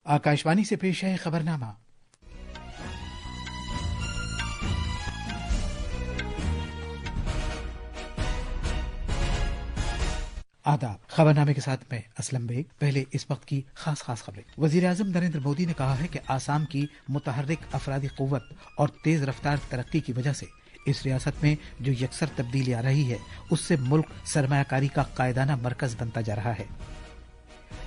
आकाशवाणी से पेश है खबरनामा। आदाब। खबरनामे के साथ मैं असलम बेग। पहले इस वक्त की खास खबरें। वजीर आजम नरेंद्र मोदी ने कहा है कि आसाम की मुतहर्रिक अफरादी कुव्वत और तेज रफ्तार तरक्की की वजह से इस रियासत में जो यकसर तब्दीली आ रही है उससे मुल्क सरमायाकारी का कायदाना मरकज बनता जा रहा है।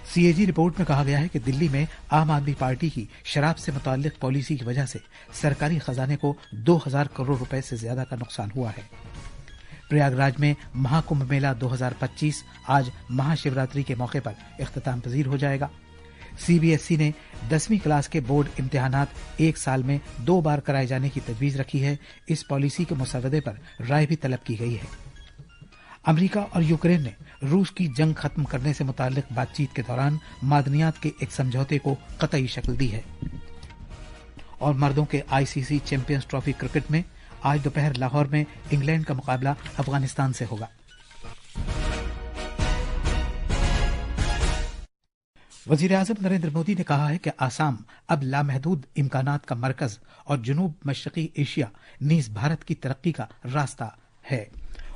सीएजी रिपोर्ट में कहा गया है कि दिल्ली में आम आदमी पार्टी की शराब से मुताल्लिक पॉलिसी की वजह से सरकारी खजाने को 2000 करोड़ रुपए से ज्यादा का नुकसान हुआ है। प्रयागराज में महाकुंभ मेला 2025 आज महाशिवरात्रि के मौके पर इख्तिताम पजीर हो जाएगा। सीबीएसई ने 10वीं क्लास के बोर्ड इम्तिहानात एक साल में 2 बार कराए जाने की तजवीज रखी है। इस पॉलिसी के मुसवदे पर राय भी तलब की गई है। अमेरिका और यूक्रेन ने रूस की जंग खत्म करने से मुताल्लिक बातचीत के दौरान मादनियात के एक समझौते को कतई शक्ल दी है। और मर्दों के आईसीसी चैंपियंस ट्रॉफी क्रिकेट में आज दोपहर लाहौर में इंग्लैंड का मुकाबला अफगानिस्तान से होगा। वजीर आजम नरेंद्र मोदी ने कहा है कि आसाम अब लामहदूद इम्कानात का मरकज और जनूब मशरकी एशिया नीज भारत की तरक्की का रास्ता है।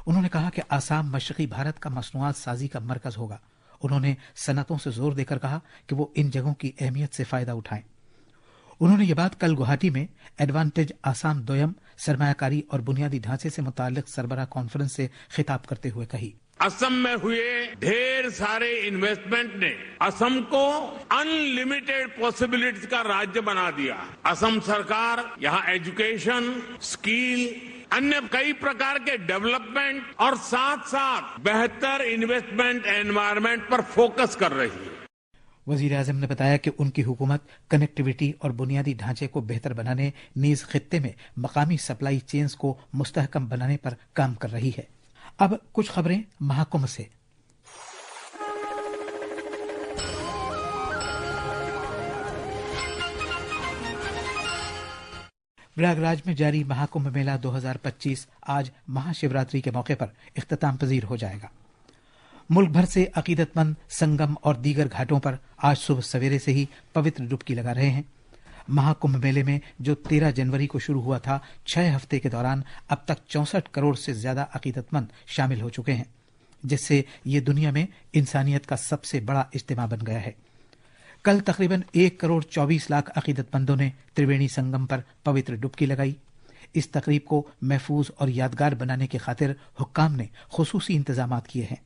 उन्होंने कहा कि आसाम मशरकी भारत का मसनूआत साजी का मरकज होगा। उन्होंने सनतों से जोर देकर कहा कि वो इन जगहों की अहमियत से फायदा उठाएं। उन्होंने ये बात कल गुवाहाटी में एडवांटेज आसाम दोयम सरमायाकारी और बुनियादी ढांचे से मुताल्लिक सरबराह कॉन्फ्रेंस से खिताब करते हुए कही। असम में हुए ढेर सारे इन्वेस्टमेंट ने असम को अनलिमिटेड पॉसिबिलिटीज का राज्य बना दिया। असम सरकार यहाँ एजुकेशन, स्किल, अन्य कई प्रकार के डेवलपमेंट और साथ साथ बेहतर इन्वेस्टमेंट एनवायरनमेंट पर फोकस कर रही है। वजीर आजम ने बताया कि उनकी हुकूमत कनेक्टिविटी और बुनियादी ढांचे को बेहतर बनाने, नीज खित्ते में मकामी सप्लाई चेन्स को मुस्तहकम बनाने पर काम कर रही है। अब कुछ खबरें महाकुंभ से। प्रयागराज में जारी महाकुंभ मेला 2025 आज महाशिवरात्रि के मौके पर इख्तिताम पजीर हो जाएगा। मुल्क भर से अकीदतमंद संगम और दीगर घाटों पर आज सुबह सवेरे से ही पवित्र डुबकी लगा रहे हैं। महाकुंभ मेले में जो 13 जनवरी को शुरू हुआ था, 6 हफ्ते के दौरान अब तक 64 करोड़ से ज्यादा अकीदतमंद शामिल हो चुके हैं, जिससे ये दुनिया में इंसानियत का सबसे बड़ा इज्तिमा बन गया है। कल तकरीबन 1 करोड़ 24 लाख अकीदतमंदों ने त्रिवेणी संगम पर पवित्र डुबकी लगाई। इस तकरीब को महफूज और यादगार बनाने की खातिर हुक्काम ने खुसूसी इंतजाम किए हैं।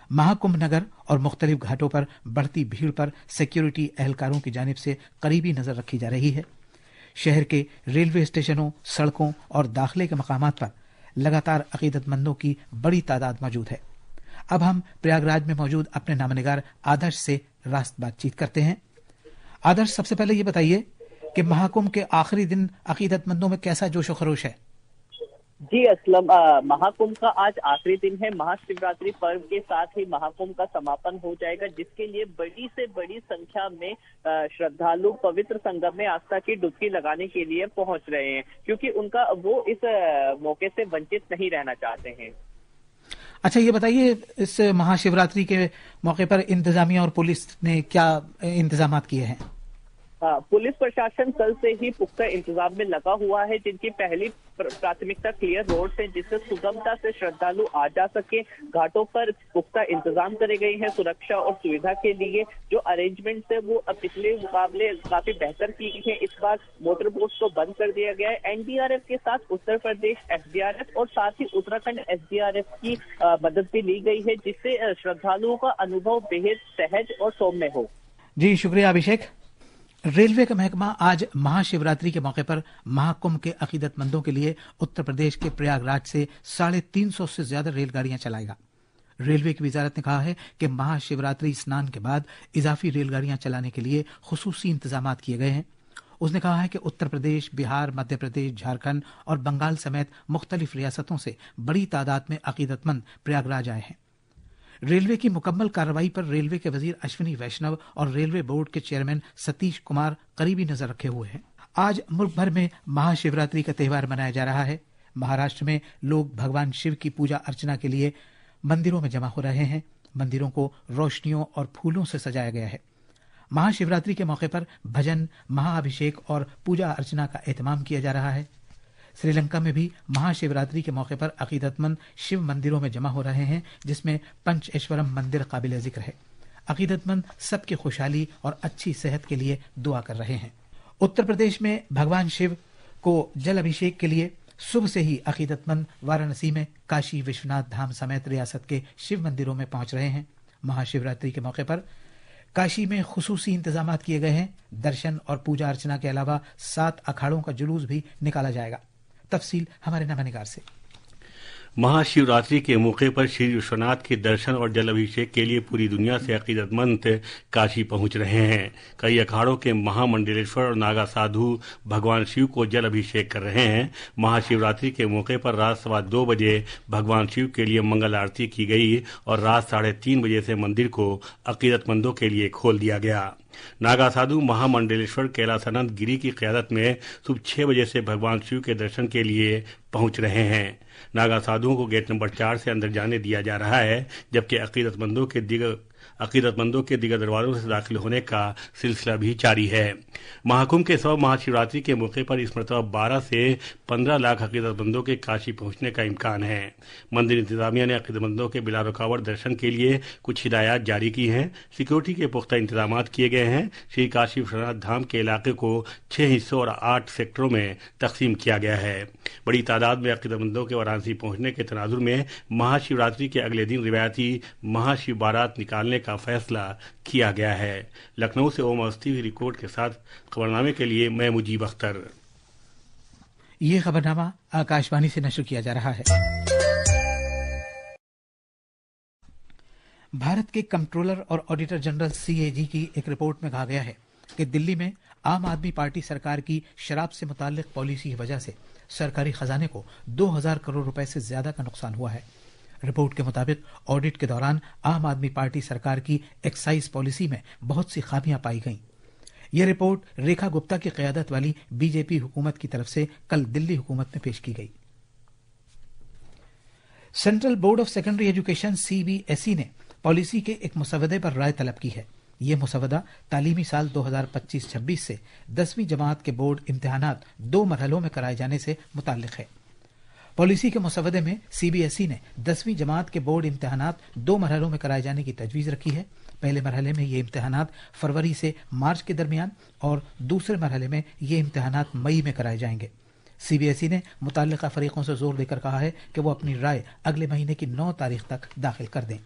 महाकुंभ नगर और मुख्तलिफ घाटों पर बढ़ती भीड़ पर सिक्योरिटी एहलकारों की जानिब से करीबी नजर रखी जा रही है। शहर के रेलवे स्टेशनों, सड़कों और दाखिले के मकामात पर लगातार अकीदतमंदों की बड़ी तादाद मौजूद है। अब हम प्रयागराज में मौजूद अपने नामनिगार आदर्श से रास्त बातचीत करते हैं। आदर्श, सबसे पहले ये बताइए कि महाकुंभ के आखिरी दिन अकीदतमंदों में कैसा जोशो खरोश है? जी असलम, महाकुंभ का आज आखिरी दिन है। महाशिवरात्रि पर्व के साथ ही महाकुंभ का समापन हो जाएगा, जिसके लिए बड़ी से बड़ी संख्या में श्रद्धालु पवित्र संगम में आस्था की डुबकी लगाने के लिए पहुंच रहे हैं, क्योंकि वो इस मौके से वंचित नहीं रहना चाहते हैं। अच्छा, ये बताइए, इस महाशिवरात्रि के मौके पर इंतजामिया और पुलिस ने क्या इंतजाम किए हैं? पुलिस प्रशासन कल से ही पुख्ता इंतजाम में लगा हुआ है, जिनकी पहली प्राथमिकता क्लियर रोड है, जिससे सुगमता से श्रद्धालु आ जा सके। घाटों पर पुख्ता इंतजाम करे गए हैं सुरक्षा और सुविधा के लिए। जो अरेंजमेंट्स है वो अब पिछले मुकाबले काफी बेहतर की गई है। इस बार मोटर बोट्स को बंद कर दिया गया है। एनडीआरएफ के साथ उत्तर प्रदेश एसडीआरएफ और साथ ही उत्तराखंड एसडीआरएफ की मदद भी ली गई है, जिससे श्रद्धालुओं का अनुभव बेहद सहज और सौम्य हो। जी शुक्रिया अभिषेक। रेलवे का महकमा आज महाशिवरात्रि के मौके पर महाकुंभ के अकीदतमंदों के लिए उत्तर प्रदेश के प्रयागराज से 350 से ज्यादा रेलगाड़ियां चलाएगा। रेलवे की वजारत ने कहा है कि महाशिवरात्रि स्नान के बाद इजाफी रेलगाड़ियां चलाने के लिए खुसूसी इंतजाम किए गए हैं। उसने कहा है कि उत्तर प्रदेश, बिहार, मध्य प्रदेश, झारखंड और बंगाल समेत मुख्तलिफ रियासतों से बड़ी तादाद में अकीदतमंद प्रयागराज आए हैं। रेलवे की मुकम्मल कार्रवाई पर रेलवे के वजीर अश्विनी वैष्णव और रेलवे बोर्ड के चेयरमैन सतीश कुमार करीबी नजर रखे हुए हैं। आज मुल्क भर में महाशिवरात्रि का त्यौहार मनाया जा रहा है। महाराष्ट्र में लोग भगवान शिव की पूजा अर्चना के लिए मंदिरों में जमा हो रहे हैं। मंदिरों को रोशनियों और फूलों से सजाया गया है। महाशिवरात्रि के मौके पर भजन, महाअभिषेक और पूजा अर्चना का एहतमाम किया जा रहा है। श्रीलंका में भी महाशिवरात्रि के मौके पर अकीदतमंद शिव मंदिरों में जमा हो रहे हैं, जिसमें पंचेश्वरम मंदिर काबिल जिक्र है। अकीदतमंद सबकी खुशहाली और अच्छी सेहत के लिए दुआ कर रहे हैं। उत्तर प्रदेश में भगवान शिव को जल अभिषेक के लिए सुबह से ही अकीदतमंद वाराणसी में काशी विश्वनाथ धाम समेत रियासत के शिव मंदिरों में पहुंच रहे हैं। महाशिवरात्रि के मौके पर काशी में खुसूसी इंतजाम किए गए हैं। दर्शन और पूजा अर्चना के अलावा 7 अखाड़ों का जुलूस भी निकाला जाएगा। तफसील हमारे नवानिगार से। महाशिवरात्रि के मौके पर श्री विश्वनाथ के दर्शन और जल अभिषेक के लिए पूरी दुनिया से अकीदतमंद काशी पहुंच रहे हैं। कई अखाड़ों के महामंडलेश्वर और नागा साधु भगवान शिव को जल अभिषेक कर रहे हैं। महाशिवरात्रि के मौके पर रात 2:15 बजे भगवान शिव के लिए मंगल आरती की गई और रात 3:30 बजे से मंदिर को अकीदतमंदों के लिए खोल दिया गया। नागा साधु महामंडलेश्वर कैलासानंद गिरी की क़यादत में सुबह 6 बजे से भगवान शिव के दर्शन के लिए पहुंच रहे हैं। नागा साधुओं को गेट नंबर 4 से अंदर जाने दिया जा रहा है, जबकि अकीदतमंदों के दिगर दरवाजों से दाखिल होने का सिलसिला भी जारी है। महाकुंभ के सबब महाशिवरात्रि के मौके पर इस मरतबा 12 से 15 लाख अकीदतमंदों के काशी पहुंचने का इम्कान है। मंदिर इंतजामिया ने अकीदतमंदों के बिला रुकावट दर्शन के लिए कुछ हिदायत जारी की हैं। सिक्योरिटी के पुख्ता इंतजाम किए गए हैं। श्री काशी विश्वनाथ धाम के इलाके को 6 हिस्सों और 8 सेक्टरों में तकसीम किया गया है। बड़ी तादाद में अकीदतमंदों के वाराणसी पहुंचने के तनाजुर में महाशिवरात्रि के अगले दिन रिवायती महाशिव बारात निकालने का फैसला किया गया है। लखनऊ से ओम अवस्थी की रिपोर्ट के साथ खबरनामे के लिए मैं मुजीब अख्तर। ये खबरनामा आकाशवाणी से नशर किया जा रहा है। भारत के कंट्रोलर और ऑडिटर जनरल CAG की एक रिपोर्ट में कहा गया है कि दिल्ली में आम आदमी पार्टी सरकार की शराब से मुताल्लिक पॉलिसी की वजह से सरकारी खजाने को 2000 करोड़ रुपए से ज्यादा का नुकसान हुआ है। रिपोर्ट के मुताबिक ऑडिट के दौरान आम आदमी पार्टी सरकार की एक्साइज पॉलिसी में बहुत सी खामियां पाई गईं। यह रिपोर्ट रेखा गुप्ता की क़यादत वाली बीजेपी हुकूमत की तरफ से कल दिल्ली हुकूमत में पेश की गई। Central board of secondary education CBSE ने पॉलिसी के एक मुसवदे पर राय तलब की है। यह मुसवदा तालीमी साल 2025-26 से 10वीं जमात के बोर्ड इम्तिहानात 2 मरहलों में कराए जाने से मुताल्लिक है। पॉलिसी के मुसवदे में CBSE ने 10वीं जमात के बोर्ड इम्तिहानात 2 मरहलों में कराए जाने की तजवीज़ रखी है। पहले मरहले में ये इम्तिहानात फरवरी से मार्च के दरमियान और दूसरे मरहले में ये इम्तिहानात मई में कराए जाएंगे। CBSE ने मुतल्लिका फरीकों से जोर देकर कहा है कि वो अपनी राय अगले महीने की 9 तारीख तक दाखिल कर दें।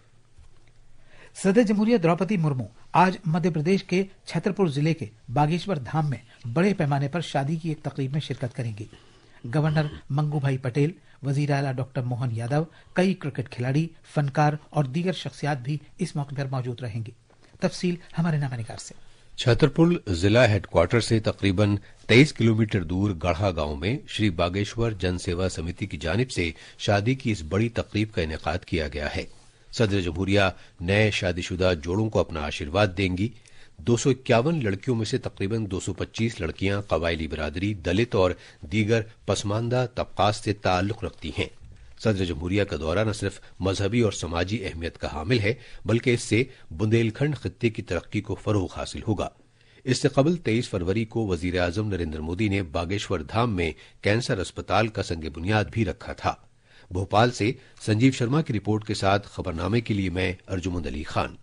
सदर जमहूरिया द्रौपदी मुर्मू आज मध्य प्रदेश के छतरपुर जिले के बागेश्वर धाम में बड़े पैमाने पर शादी की एक तकरीब में शिरकत करेंगी। गवर्नर मंगू भाई पटेल, वजीर आला डॉक्टर मोहन यादव, कई क्रिकेट खिलाड़ी, फनकार और दीगर शख्सियात भी इस मौके पर मौजूद रहेंगी। तफसील हमारे नामानिगार से। छतरपुर जिला हेडक्वार्टर से तकरीबन 23 किलोमीटर दूर गढ़ा गांव में श्री बागेश्वर जन सेवा समिति की जानिब से शादी की इस बड़ी तकरीब का इनेकाद किया गया है। सदर जमहूरिया नए शादीशुदा जोड़ों को अपना आशीर्वाद देंगी। 251 लड़कियों में से तकरीबन 225 लड़कियां कबायली बिरादरी, दलित और दीगर पसमानदा तबकात से ताल्लुक रखती हैं। सदर जमहूरिया का दौरा न सिर्फ मजहबी और समाजी अहमियत का हामिल है, बल्कि इससे बुंदेलखंड खित्ते की तरक्की को फरोग हासिल होगा। इससे कबल 23 फरवरी को वजीर आजम नरेंद्र मोदी ने बागेश्वर धाम में कैंसर अस्पताल का संग बुनियाद भी रखा था। भोपाल से संजीव शर्मा की रिपोर्ट के साथ खबरनामे के लिए मैं अर्जुमंद अली खान।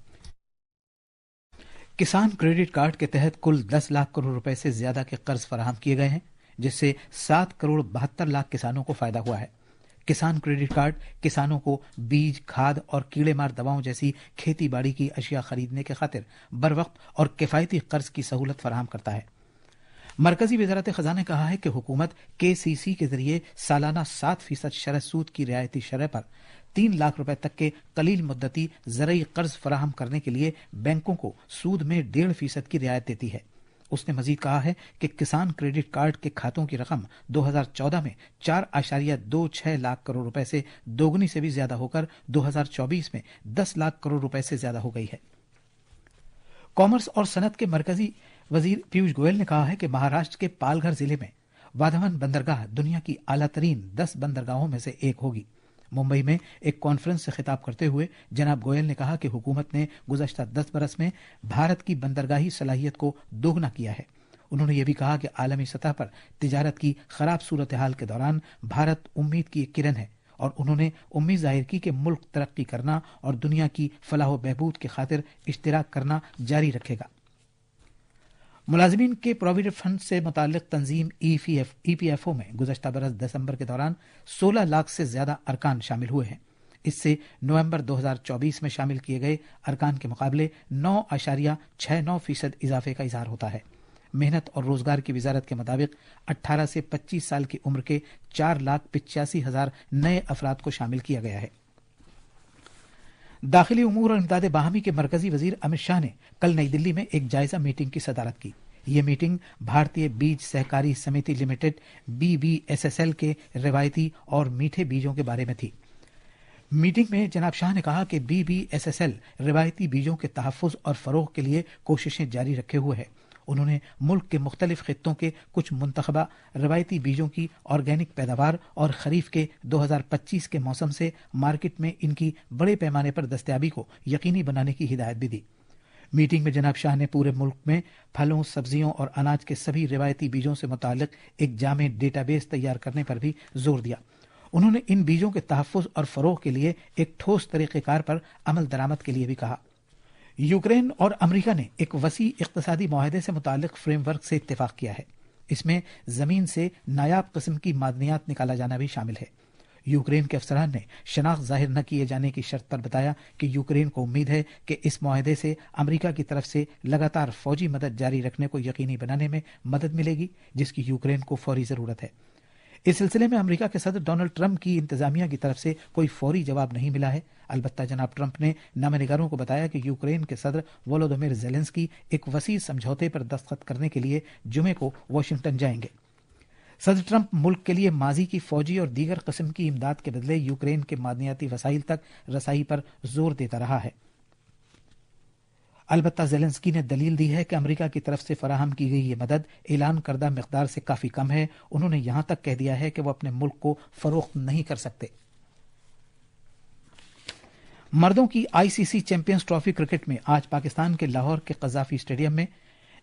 किसान क्रेडिट कार्ड के तहत कुल 10 लाख करोड़ रुपए से ज्यादा के कर्ज फराहम किए गए हैं, जिससे 7 करोड़ 72 लाख किसानों को फायदा हुआ है। किसान क्रेडिट कार्ड किसानों को बीज, खाद और कीड़े मार दवाओं जैसी खेती बाड़ी की अशिया खरीदने के खातिर बरवक्त और किफायती कर्ज की सहूलत फराहम करता है। मरकजी वजारत खजाना ने कहा है कि हुकूमत KCC के जरिए सालाना 7% शरह सूद की रियायती शरह पर 3 लाख रुपए तक के कलील मुद्दती ज़रई कर्ज फराहम करने के लिए बैंकों को सूद में 1.5% की रियायत देती है। उसने मजीद कहा है कि किसान क्रेडिट कार्ड के खातों की रकम 2014 में 4.26 लाख करोड़ रुपए से दोगुनी से भी ज्यादा होकर 2024 में 10 लाख करोड़ रुपए से ज्यादा हो गई है। कॉमर्स और सनत के मरकजी वजीर पीयूष गोयल ने कहा है कि महाराष्ट्र के पालघर जिले में वाधवन बंदरगाह दुनिया की आला तरीन 10 बंदरगाहों में से एक होगी। मुंबई में एक कॉन्फ्रेंस से खिताब करते हुए जनाब गोयल ने कहा कि हुकूमत ने गुज़श्ता 10 बरस में भारत की बंदरगाही सलाहियत को दोगुना किया है। उन्होंने ये भी कहा कि आलमी सतह पर तिजारत की खराब सूरत हाल के दौरान भारत उम्मीद की एक किरण है और उन्होंने उम्मीद जाहिर की कि मुल्क तरक्की करना और दुनिया की फलाह बहबूद की खातिर इश्तिराक करना जारी रखेगा। मुलाजिमीन के प्रोविडेंट फंड से मुताल्लिक तंजीम EPFO में गुज़श्ता बरस दिसंबर के दौरान 16 लाख से ज्यादा अरकान शामिल हुए हैं। इससे नवंबर 2024 में शामिल किए गए अरकान के मुकाबले 9.69% इजाफे का इजहार होता है। मेहनत और रोजगार की वजारत के मुताबिक 18 से 25 साल की उम्र के 4,85,000 नए अफराद को शामिल किया गया है। दाखिली उमूर और इमदाद बाहमी के मरकजी वजीर अमित शाह ने कल नई दिल्ली में एक जायजा मीटिंग की सदारत की। ये मीटिंग भारतीय बीज सहकारी समिति लिमिटेड BBSSL के रिवायती और मीठे बीजों के बारे में थी। मीटिंग में जनाब शाह ने कहा कि BBSSL रिवायती बीजों के तहफ़्फ़ुज़ और फ़रोग़ के लिए कोशिशें जारी रखे हुए है। उन्होंने मुल्क के मुख्तलिफ खित्तों के कुछ मुंतखबा रवायती बीजों की ऑर्गेनिक पैदावार और खरीफ के 2025 के मौसम से मार्केट में इनकी बड़े पैमाने पर दस्तयाबी को यकीनी बनाने की हिदायत भी दी। मीटिंग में जनाब शाह ने पूरे मुल्क में फलों, सब्जियों और अनाज के सभी रवायती बीजों से मुताल्लिक एक जामे डेटाबेस तैयार करने पर भी जोर दिया। उन्होंने इन बीजों के तहफ़्फ़ुज़ और फ़रोग़ के लिए एक ठोस तरीक़ेकार पर अमल दरामद के लिए भी कहा। यूक्रेन और अमेरिका ने एक वसी इक़्तिसादी मुआहदे से मुताल्लिक फ्रेमवर्क से इत्तेफाक किया है। इसमें जमीन से नायाब किस्म की मादनियात निकाला जाना भी शामिल है। यूक्रेन के अफसरान ने शनाख्त जाहिर न किए जाने की शर्त पर बताया कि यूक्रेन को उम्मीद है कि इस मुआहदे से अमेरिका की तरफ से लगातार फौजी मदद जारी रखने को यकीनी बनाने में मदद मिलेगी, जिसकी यूक्रेन को फौरी जरूरत है। इस सिलसिले में अमेरिका के सदर डोनाल्ड ट्रंप की इंतजामिया की तरफ से कोई फौरी जवाब नहीं मिला है। अलबत्ता जनाब ट्रंप ने नामनिगारों को बताया कि यूक्रेन के सदर वोलोदिमीर ज़ेलेंस्की एक वसी समझौते पर दस्तखत करने के लिए जुमे को वाशिंगटन जाएंगे। सदर ट्रंप मुल्क के लिए माजी की फौजी और दीगर किस्म की इमदाद के बदले यूक्रेन के मादनियाती वसाइल तक रसाई पर जोर देता रहा है। अलबत्ता ज़ेलेंस्की ने दलील दी है कि अमेरिका की तरफ से फराहम की गई ये मदद ऐलान करदा मिकदार से काफी कम है। उन्होंने यहां तक कह दिया है कि वो अपने मुल्क को फरोख्त नहीं कर सकते। मर्दों की ICC चैंपियंस ट्रॉफी क्रिकेट में आज पाकिस्तान के लाहौर के कज़ाफी स्टेडियम में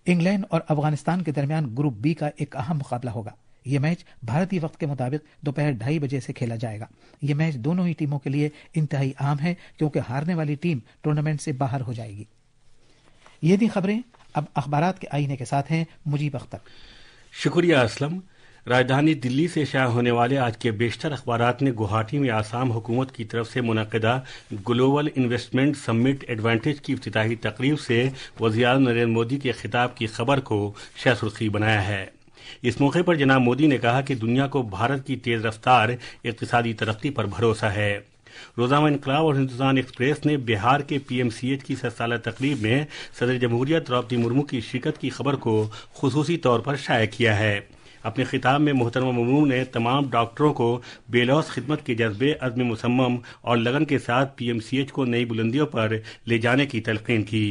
इंग्लैंड और अफगानिस्तान के दरमियान ग्रुप बी का एक अहम मुकाबला होगा। यह मैच भारतीय वक्त के मुताबिक दोपहर 2:30 बजे से खेला जाएगा। यह मैच दोनों ही टीमों के लिए इंतहाई अहम है क्योंकि हारने वाली टीम टूर्नामेंट से बाहर हो जाएगी। ये थी खबरें। अब अखबारात के आईने के साथ हैं मुजीब अख्तर। शुक्रिया असलम। राजधानी दिल्ली से शाया होने वाले आज के बेशतर अखबारात ने गुवाहाटी में आसाम हुकूमत की तरफ से मुनक़दा ग्लोबल इन्वेस्टमेंट समिट एडवांटेज की इफ्तिताही तकरीब से वज़ीर-ए-आज़म नरेंद्र मोदी के खिताब की खबर को शाह सुर्खी बनाया है। इस मौके पर जनाब मोदी ने कहा कि दुनिया को भारत की तेज रफ्तार इक़्तिसादी तरक्की पर भरोसा है। रोज़ाना इनकलाब और हिंदुस्तान एक्सप्रेस ने बिहार के PMCH की 100 साला तकरीब में सदर जमहूरियत द्रौपदी मुर्मू की शिरकत की खबर को खुसूसी तौर पर शाया किया है। अपने खिताब में मोहतरमा मुर्मू ने तमाम डॉक्टरों को बेलौस खिदमत के जज्बे, अज़्म मुसम्मम और लगन के साथ PMCH को नई बुलंदियों पर ले जाने की तलकीन की।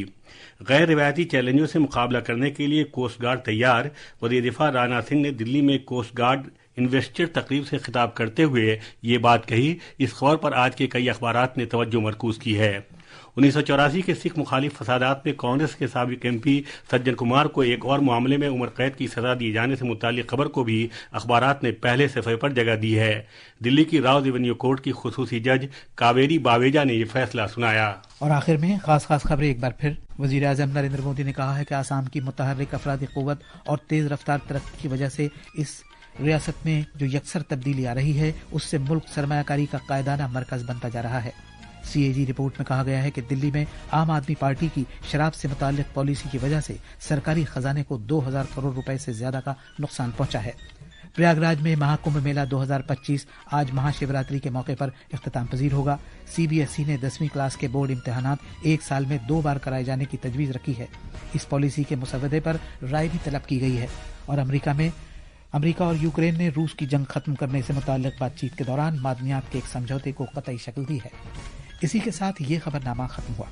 गैर रिवायती चैलेंजों से मुकाबला करने के लिए कोस्ट गार्ड तैयार। वज़ीर दिफा राजनाथ सिंह ने दिल्ली में कोस्ट गार्ड इन्वेस्टर तकरीब से खिताब करते हुए ये बात कही। इस खबर पर आज के कई अखबारात ने तवज्जो मरकूज की है। 1984 के सिख मुखालिफ फसादात में कांग्रेस के साबिक MP सज्जन कुमार को एक और मामले में उम्र कैद की सजा दिए जाने से मुताल्लिक खबर को भी अखबारात ने पहले सफ़े पर जगह दी है। दिल्ली की राव रेवेन्यू कोर्ट की खुसूसी जज कावेरी बावेजा ने यह फैसला सुनाया। और आखिर में खास खबरें एक बार फिर। वज़ीर-ए-आज़म नरेंद्र मोदी ने कहा है कि आसाम की मुतहर्रिक अफरादी क़ुव्वत और तेज रफ्तार तरक्की की वजह से इस रियासत में जो यकसर तब्दीली आ रही है उससे मुल्क सरमायाकारी का कायदाना मरकज बनता जा रहा है। CAG रिपोर्ट में कहा गया है कि दिल्ली में आम आदमी पार्टी की शराब से मुताल्लिक पॉलिसी की वजह से सरकारी खजाने को 2000 करोड़ रुपए से ज्यादा का नुकसान पहुंचा है। प्रयागराज में महाकुंभ मेला 2025 आज महाशिवरात्रि के मौके पर इख्तिताम पजीर होगा। CBSE ने 10वीं क्लास के बोर्ड इम्तिहानात एक साल में 2 बार कराए जाने की तजवीज रखी है। इस पॉलिसी के मुसवदे पर राय भी तलब की गई है। और अमेरिका और यूक्रेन ने रूस की जंग खत्म करने से मुताल्लिक बातचीत के दौरान मादनियात के एक समझौते को कतई शक्ल दी है। इसी के साथ ये खबरनामा खत्म हुआ।